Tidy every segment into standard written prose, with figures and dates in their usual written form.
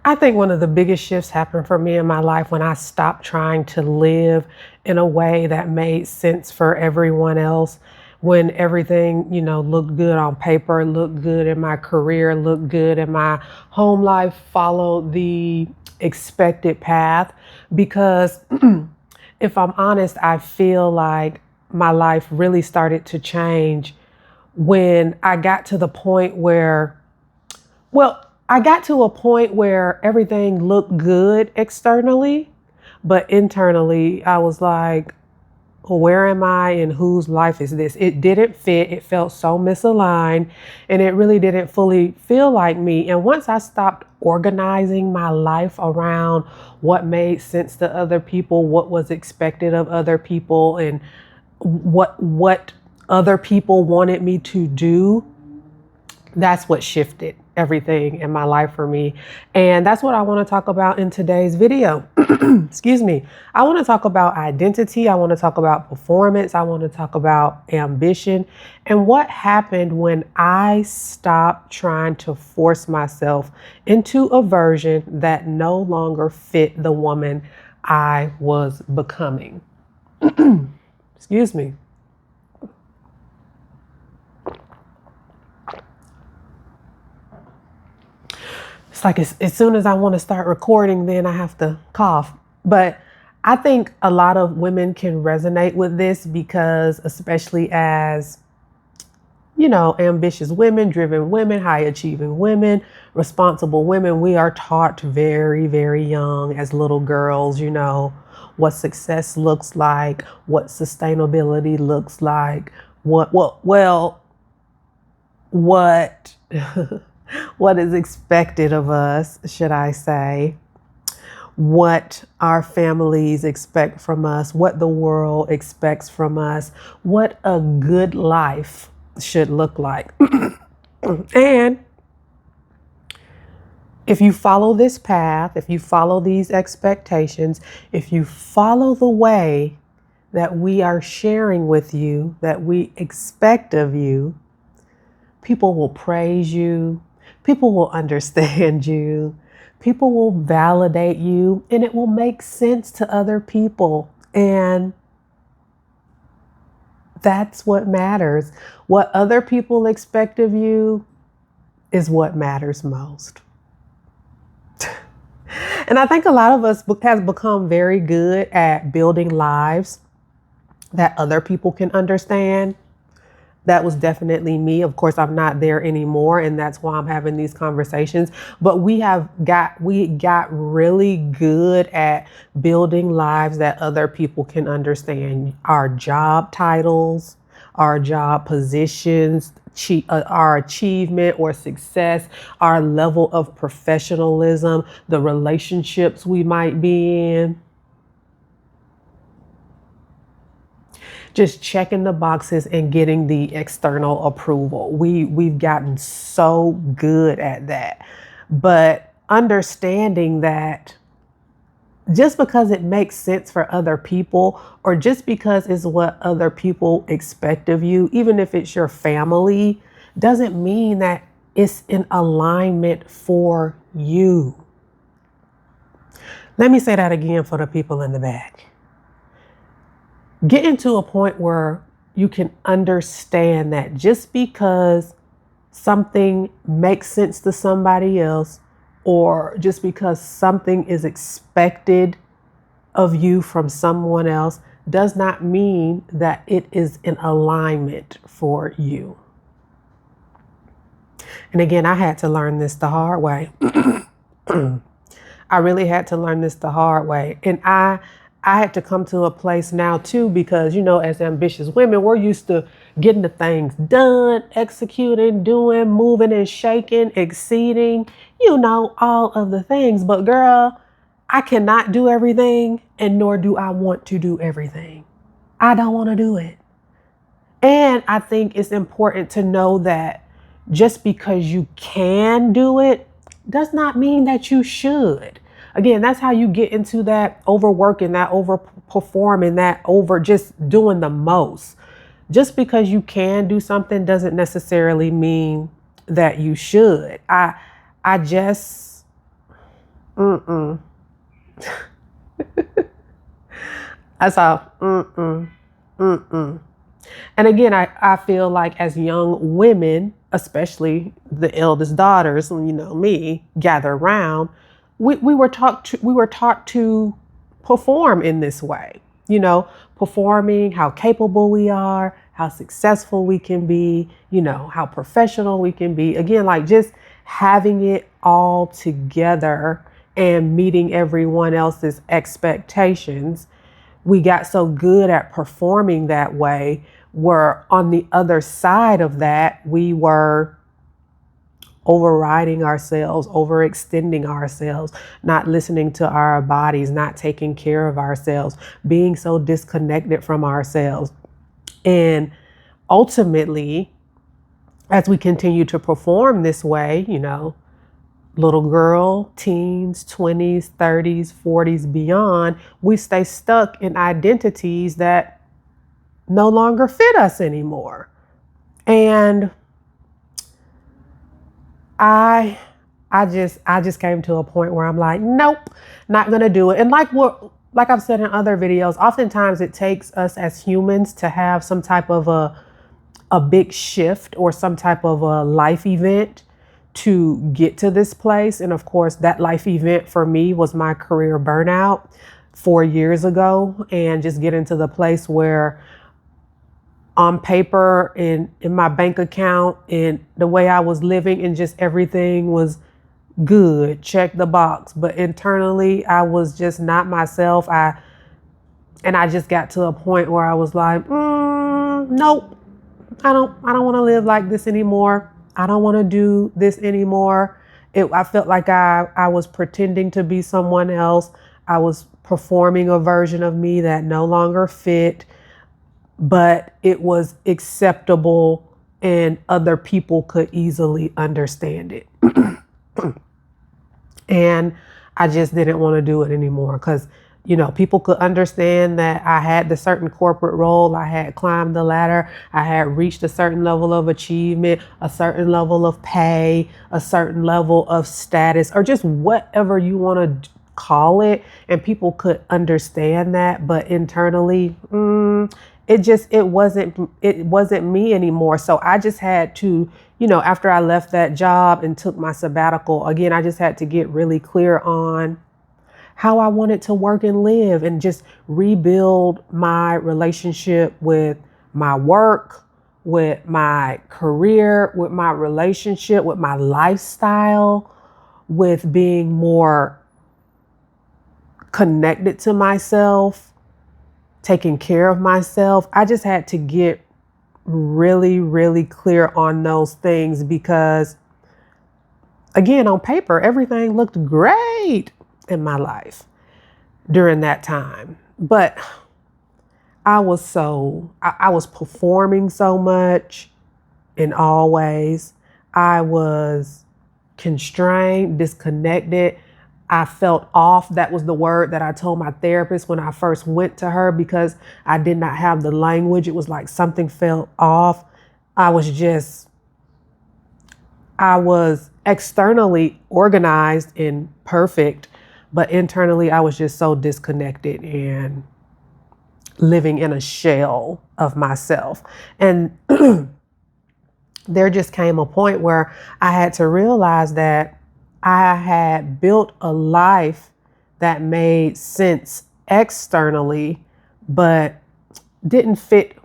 I think one of the biggest shifts happened for me in my life when I stopped trying to live in a way that made sense for everyone else. When everything, looked good on paper, looked good in my career, looked good in my home life, followed the expected path. Because if I'm honest, I feel like my life really started to change when I got to the point where, well, I got to a point where everything looked good externally, but internally, I was like, where am I and whose life is this? It didn't fit. It felt so misaligned and it really didn't fully feel like me. And once I stopped organizing my life around what made sense to other people, what was expected of other people, and what other people wanted me to do, that's what shifted everything in my life for me. And that's what I want to talk about in today's video. Excuse me. I want to talk about identity. I want to talk about performance. I want to talk about ambition and what happened when I stopped trying to force myself into a version that no longer fit the woman I was becoming. Excuse me. It's like as soon as I want to start recording, then I have to cough. But I think a lot of women can resonate with this because, especially as, ambitious women, driven women, high achieving women, responsible women, we are taught very, very young as little girls, what success looks like, what sustainability looks like, what what is expected of us, should I say, what our families expect from us, what the world expects from us, what a good life should look like. And if you follow this path, if you follow these expectations, if you follow the way that we are sharing with you, that we expect of you, people will praise you. People will understand you. People will validate you, and it will make sense to other people. And that's what matters. What other people expect of you is what matters most. And I think a lot of us has become very good at building lives that other people can understand. That was definitely me. Of course, I'm not there anymore, and that's why I'm having these conversations. But we got really good at building lives that other people can understand. Our job titles, our job positions, our achievement or success, our level of professionalism, the relationships we might be in. Just checking the boxes and getting the external approval. We've gotten so good at that. But understanding that just because it makes sense for other people, or just because it's what other people expect of you, even if it's your family, doesn't mean that it's in alignment for you. Let me say that again for the people in the back. Getting to a point where you can understand that just because something makes sense to somebody else, or just because something is expected of you from someone else, does not mean that it is in alignment for you. And again, I had to learn this the hard way. I really had to learn this the hard way. And I had to come to a place now too, because, as ambitious women, we're used to getting the things done, executing, doing, moving and shaking, exceeding, all of the things. But girl, I cannot do everything, and nor do I want to do everything. I don't want to do it. And I think it's important to know that just because you can do it does not mean that you should. Again, that's how you get into that overworking, that overperforming, that over just doing the most. Just because you can do something doesn't necessarily mean that you should. I just Mm-mm. I saw, mm-mm, mm-mm. And again, I feel like as young women, especially the eldest daughters, me, gather around, we were taught to perform in this way, performing how capable we are, how successful we can be, how professional we can be. Again, like just having it all together and meeting everyone else's expectations. We got so good at performing that way, where on the other side of that, we were overriding ourselves, overextending ourselves, not listening to our bodies, not taking care of ourselves, being so disconnected from ourselves. And ultimately, as we continue to perform this way, little girl, teens, 20s, 30s, 40s, beyond, we stay stuck in identities that no longer fit us anymore. And I I just came to a point where I'm like, nope, not gonna do it. And like I've said in other videos, oftentimes it takes us as humans to have some type of a big shift or some type of a life event to get to this place. And of course, that life event for me was my career burnout 4 years ago, and just getting to the place where on paper and in my bank account and the way I was living and just everything was good, check the box. But internally, I was just not myself. I just got to a point where I was like, nope, I don't want to live like this anymore. I don't want to do this anymore. I felt like I was pretending to be someone else. I was performing a version of me that no longer fit, but it was acceptable and other people could easily understand it. And I just didn't want to do it anymore because, people could understand that I had the certain corporate role. I had climbed the ladder. I had reached a certain level of achievement, a certain level of pay, a certain level of status, or just whatever you want to call it. And people could understand that. But internally, it wasn't me anymore. So I just had to, after I left that job and took my sabbatical, again, I just had to get really clear on how I wanted to work and live and just rebuild my relationship with my work, with my career, with my relationship, with my lifestyle, with being more connected to myself, taking care of myself. I just had to get really, really clear on those things because, again, on paper, everything looked great in my life during that time. But I was performing so much in all ways. I was constrained, disconnected. I felt off. That was the word that I told my therapist when I first went to her because I did not have the language. It was like something felt off. I was externally organized and perfect, but internally I was just so disconnected and living in a shell of myself. And there just came a point where I had to realize that I had built a life that made sense externally, but didn't fit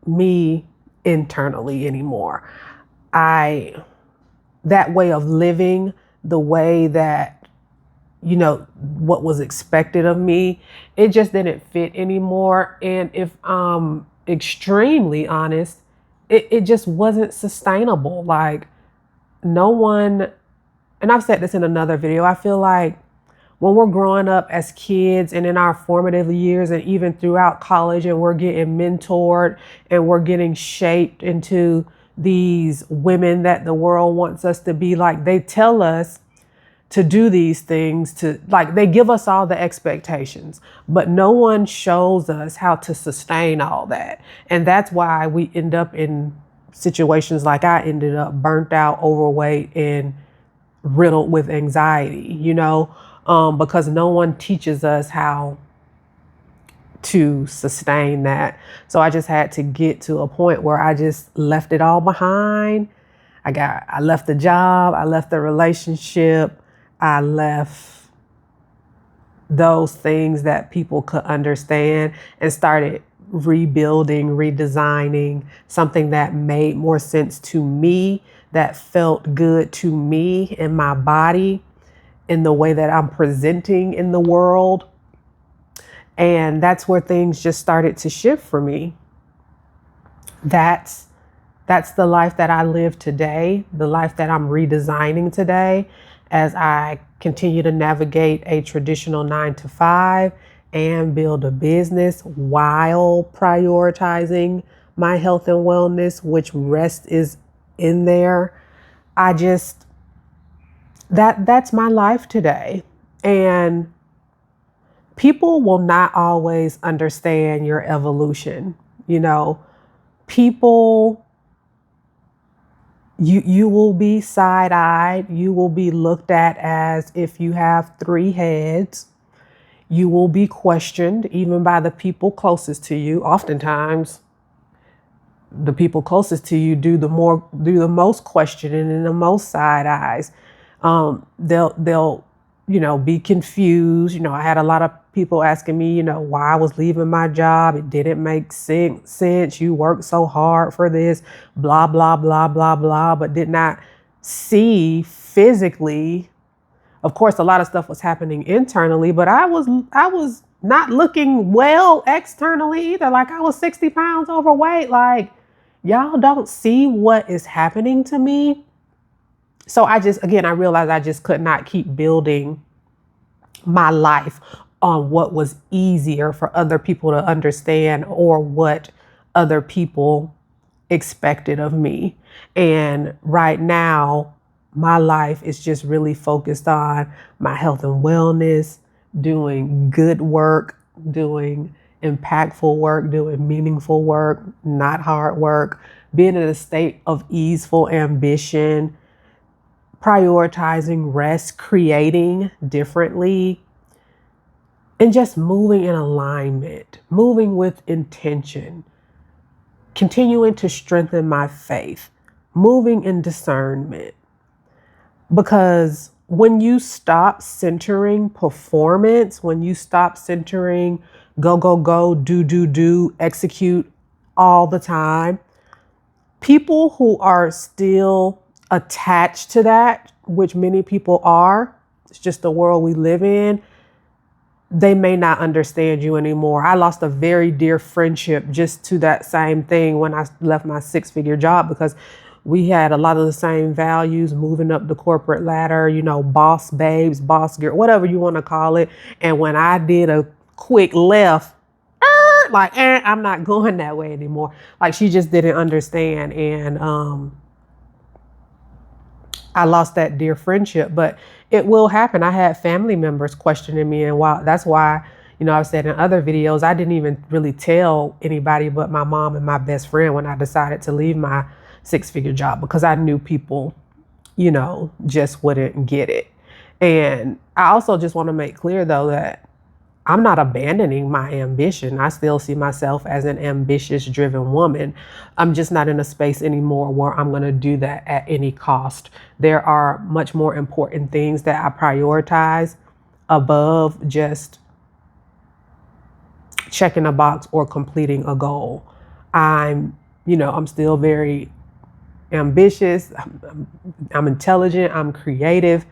me internally anymore. That way of living, the way that, what was expected of me, it just didn't fit anymore. And if I'm extremely honest, it just wasn't sustainable. Like no one, and I've said this in another video, I feel like when we're growing up as kids and in our formative years and even throughout college and we're getting mentored and we're getting shaped into these women that the world wants us to be, like they tell us to do these things, they give us all the expectations, but no one shows us how to sustain all that. And that's why we end up in situations like I ended up, burnt out, overweight, and riddled with anxiety, because no one teaches us how to sustain that. So I just had to get to a point where I just left it all behind. I left the job, I left the relationship, I left those things that people could understand and started rebuilding, redesigning something that made more sense to me, that felt good to me in my body, in the way that I'm presenting in the world. And that's where things just started to shift for me. That's the life that I live today, the life that I'm redesigning today as I continue to navigate a traditional 9 to 5 and build a business while prioritizing my health and wellness, which rest is in there. I just, that's my life today. And people will not always understand your evolution. People, you will be side-eyed. You will be looked at as if you have 3 heads. You will be questioned even by the people closest to you. Oftentimes, the people closest to you do the most questioning and the most side eyes. They'll be confused. I had a lot of people asking me, why I was leaving my job. It didn't make sense. You worked so hard for this, blah, blah, blah, blah, blah, but did not see physically. Of course, a lot of stuff was happening internally, but I was not looking well externally either. Like, I was 60 pounds overweight. Like, y'all don't see what is happening to me. So I realized I just could not keep building my life on what was easier for other people to understand or what other people expected of me. And right now, my life is just really focused on my health and wellness, doing good work, doing impactful work, doing meaningful work, not hard work, being in a state of easeful ambition, prioritizing rest, creating differently, and just moving in alignment, moving with intention, continuing to strengthen my faith, moving in discernment. Because when you stop centering performance, when you stop centering go, go, go, do, execute all the time, people who are still attached to that, which many people are, it's just the world we live in, they may not understand you anymore. I lost a very dear friendship just to that same thing when I left my 6-figure job, because we had a lot of the same values, moving up the corporate ladder, boss babes, boss girl, whatever you want to call it. And when I did a quick left, I'm not going that way anymore. Like, she just didn't understand. And I lost that dear friendship, but it will happen. I had family members questioning me, and that's why, I've said in other videos, I didn't even really tell anybody but my mom and my best friend when I decided to leave my 6-figure job, because I knew people, just wouldn't get it. And I also just want to make clear, though, that I'm not abandoning my ambition. I still see myself as an ambitious, driven woman. I'm just not in a space anymore where I'm going to do that at any cost. There are much more important things that I prioritize above just checking a box or completing a goal. I'm still very ambitious. I'm intelligent. I'm creative.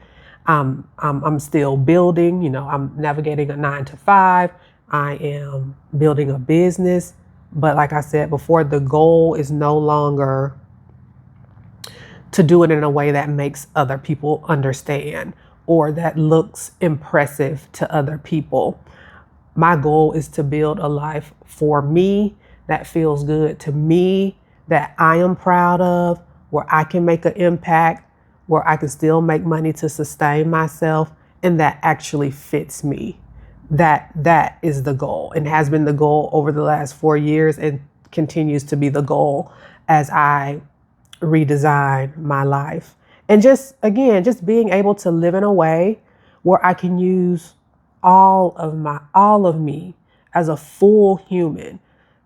I'm still building, I'm navigating a 9 to 5. I am building a business. But like I said before, the goal is no longer to do it in a way that makes other people understand or that looks impressive to other people. My goal is to build a life for me that feels good to me, that I am proud of, where I can make an impact, where I can still make money to sustain myself, and that actually fits me. That is the goal, and has been the goal over the last 4 years, and continues to be the goal as I redesign my life. And just being able to live in a way where I can use all of me as a full human,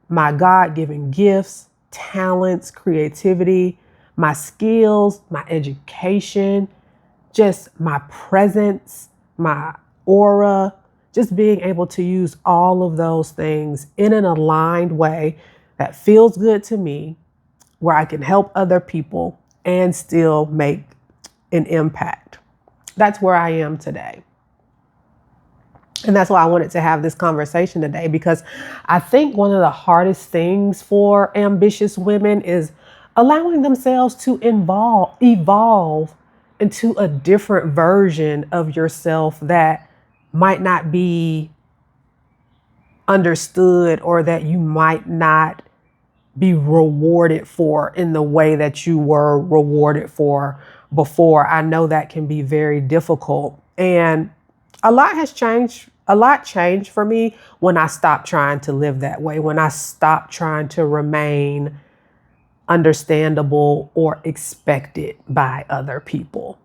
my God-given gifts, talents, creativity, my skills, my education, just my presence, my aura, just being able to use all of those things in an aligned way that feels good to me, where I can help other people and still make an impact. That's where I am today. And that's why I wanted to have this conversation today, because I think one of the hardest things for ambitious women is allowing themselves to evolve into a different version of yourself that might not be understood, or that you might not be rewarded for in the way that you were rewarded for before. I know that can be very difficult. And a lot has changed. A lot changed for me when I stopped trying to live that way, when I stopped trying to remain understandable or expected by other people.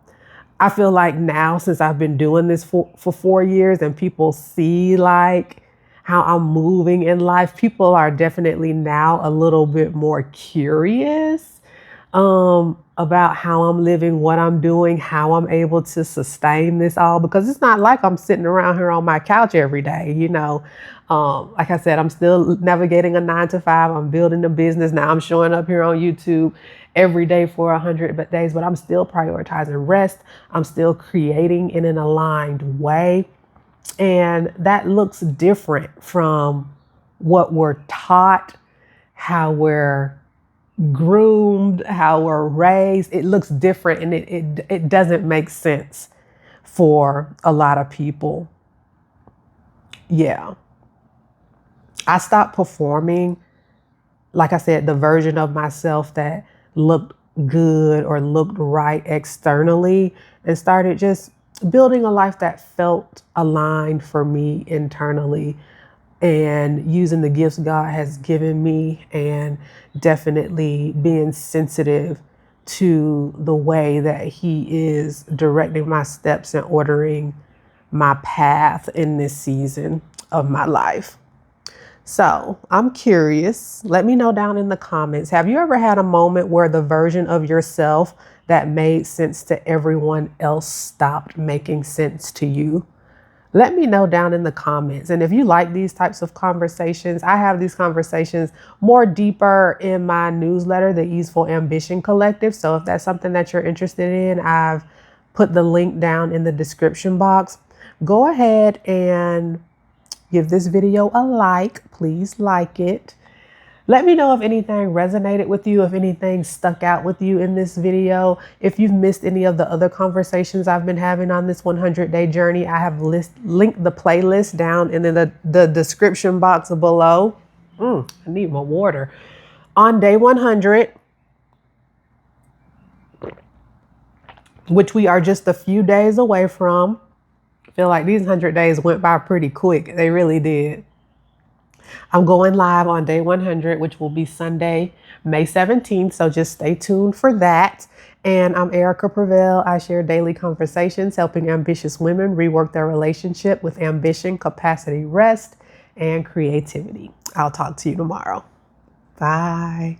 I feel like now, since I've been doing this for 4 years, and people see like how I'm moving in life, people are definitely now a little bit more curious about how I'm living, what I'm doing, how I'm able to sustain this all, because it's not like I'm sitting around here on my couch every day, you know. Like I said, I'm still navigating a 9 to 5. I'm building a business. Now I'm showing up here on YouTube every day for 100 days, but I'm still prioritizing rest. I'm still creating in an aligned way. And that looks different from what we're taught, how we're groomed, how we're raised. It looks different, and it doesn't make sense for a lot of people. Yeah. I stopped performing, like I said, the version of myself that looked good or looked right externally, and started just building a life that felt aligned for me internally, and using the gifts God has given me, and definitely being sensitive to the way that He is directing my steps and ordering my path in this season of my life. So I'm curious. Let me know down in the comments. Have you ever had a moment where the version of yourself that made sense to everyone else stopped making sense to you? Let me know down in the comments. And if you like these types of conversations, I have these conversations more deeper in my newsletter, the Easeful Ambition Collective. So if that's something that you're interested in, I've put the link down in the description box. Go ahead and give this video a like. Please like it. Let me know if anything resonated with you, if anything stuck out with you in this video. If you've missed any of the other conversations I've been having on this 100-day journey, I have linked the playlist down in the description box below. I need my water. On day 100, which we are just a few days away from. I feel like these 100 days went by pretty quick. They really did. I'm going live on day 100, which will be Sunday, May 17th. So just stay tuned for that. And I'm Erica Prevail. I share daily conversations helping ambitious women rework their relationship with ambition, capacity, rest, and creativity. I'll talk to you tomorrow. Bye.